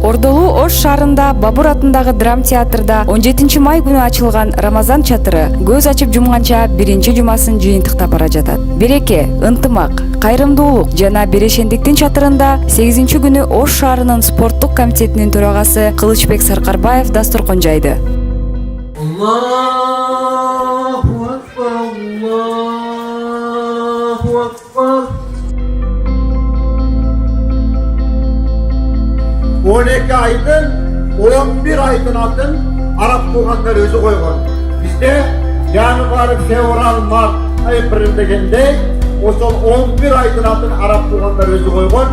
Ордолуу Ош шаарында Бабур атындагы драм театрда 17 май күнү ачылган Рамазан чатыры көз ачып жумганча биринчи жумасын жыйынтыктап бара жатат. Береке, ынтымак, кайрымдуулук жана берешендиктин чатырында 8 күнү Ош шаарынын спорттук комитетинин төрагасы Кылычбек Саркарбаев дасторкон жайды. Allahu Akbar, Allahu Akbar. 12 aydan 11 aydan altın Arap tuğanlar özü koygan. Bizde Januari, Fevral, Mart ayı degende o 11 aydan altın Arap tuğanlar özü koygan.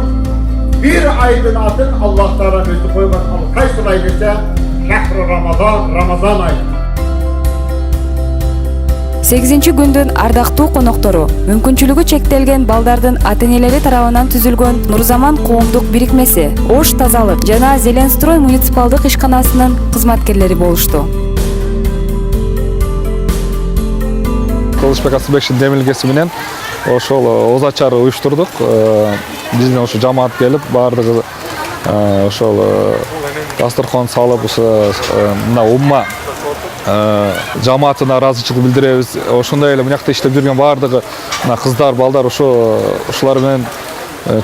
Bir aydan altın Allah Teala özü koygan. Kaysı ay dese Şehr-i Ramazan ayı. 8 күндүн ардактуу коноктору, мүмкүнчүлүгү чектелген балдардын ата-энелери тарабынан түзүлгөн Нурзаман коомдук бирикмеси, Ош тазалык жана Зеленстрой муниципалдык ишканасынын кызматкерлери болушту. Кылычбек Асылбектин демилгеси менен ошол оза чары уюштурдук. Биздин ошо жамаат келип, баардыгы ошол дасторкон салып, мына умма жамаатына ыраазычылык билдиребиз. Ошондой эле мынакта иштеп жүргөн баардыгы кыздар, балдар ушулар менен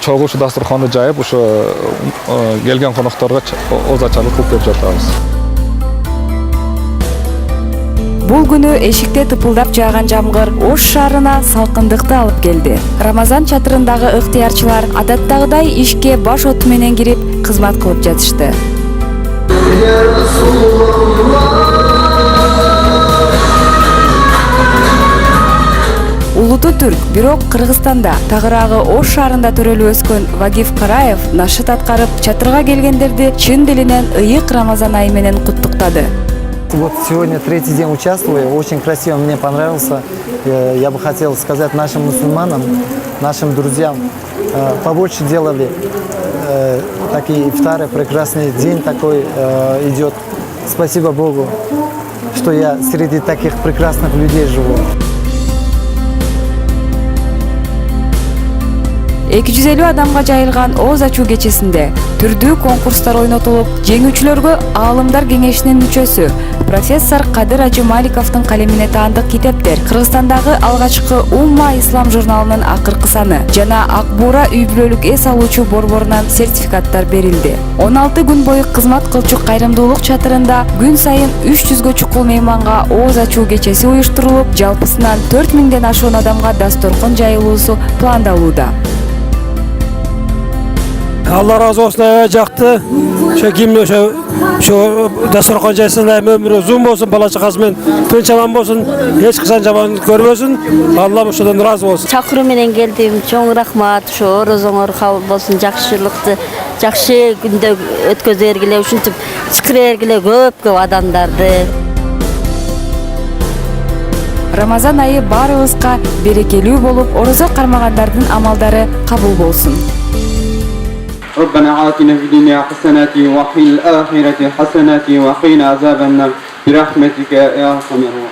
чогуу дасторконду жайып, ошо келген конокторго озачалык кылып берип жатабыз. Бул күнү эшикте тыпылдап жааган жамгыр Ош шаарына салкындыкты алып келди. Рамазан чатырындагы ыктыярчылар адаттагыдай ишке баш оту менен кирип, кызмат кылып жатышты. Улуту түрк, бирок Кыргызстанда тагыраагы Ош шаарында төрөлүп өскөн Вагиф Караев нашыт аткарып, чатырга келгендерди чын дилинен ыйык Рамазан айы менен куттуктады. Вот сегодня третий день участвую, очень красиво, мне понравился. Я бы хотел сказать нашим мусульманам, нашим друзьям, побольше делали такие ифтары, прекрасный день такой идет. Спасибо Богу, что я среди таких прекрасных людей живу. 250 адамга жайылган ооз ачуу кечесинде түрдүү конкурстар ойнотулуп, жеңүүчүлөргө Аалымдар кеңешинин мүчөсү профессор Кадыр Ажы Маликовдун калемине таандык китептер, Кыргызстандагы алгачкы Умма Ислам журналынын акыркы саны жана Ак Буура үй бүлөлүк эс алуучу борборунан сертификаттар берилди. 16 күн бою кызмат кылчу кайрымдуулук чатырында күн сайын 300гө чукул мейманга ооз ачуу кечеси уюштурулуп, жалпысынан 4000ден ашуун адамга дасторкон жайылуусу пландалууда. Allah razı olsun, жақты. Şu dastorkon jayсын, ömrü uzun olsun, bala çakasымен tinç aman olsun, hiç kısan jaman görmesin. Allah ошодон razı olsun. Çakırı menen geldim, çoğun rahmat, şu orozоңор kabul olsun, jakşılıkты, jakşı günde ötközergile, uşuntup çıkırergile köp adamdardı. Рамазан айы баарыбызга берекелүү болуп, орозо кармагандардын амалдары кабыл болсун. ربنا آتنا في الدنيا حسنة وفي الآخرة حسنة وقنا عذاب النار برحمتك يا أرحم الراحمين.